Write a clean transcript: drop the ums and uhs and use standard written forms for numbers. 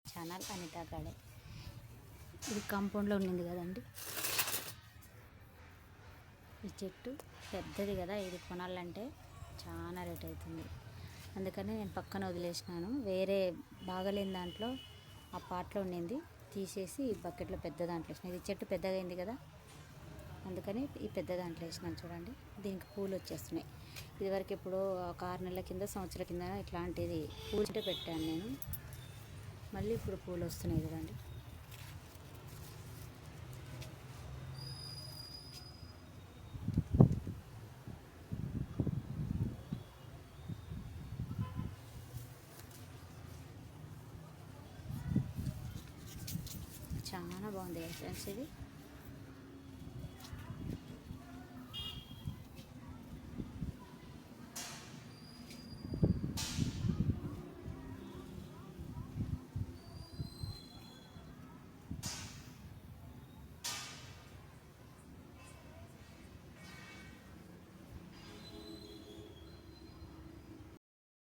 Channel Anita garden. ఇది కాంపౌండ్లో ఉండింది కదండి. ఈ చెట్టు పెద్దది కదా, ఇది కొనాలంటే చాలా రేట్ అవుతుంది. అందుకని నేను పక్కన వదిలేసినాను. వేరే బాగలేని దాంట్లో ఆ పాట్లో ఉండింది తీసేసి ఈ బకెట్లో పెద్ద దాంట్లో వేసిన. ఇది చెట్టు పెద్దగా అయింది కదా, అందుకని ఈ పెద్ద దాంట్లో వేసినాను. చూడండి, దీనికి పూలు వచ్చేస్తున్నాయి. ఇదివరకు ఎప్పుడో ఒక 6 నెలల కింద, సంవత్సరం కింద ఇట్లాంటిది పూలు పెట్టాను నేను. మళ్ళీ ఇప్పుడు పూలు వస్తున్నాయి చూడండి. చాలా బాగుంది ఫ్రెండ్స్ ఇది.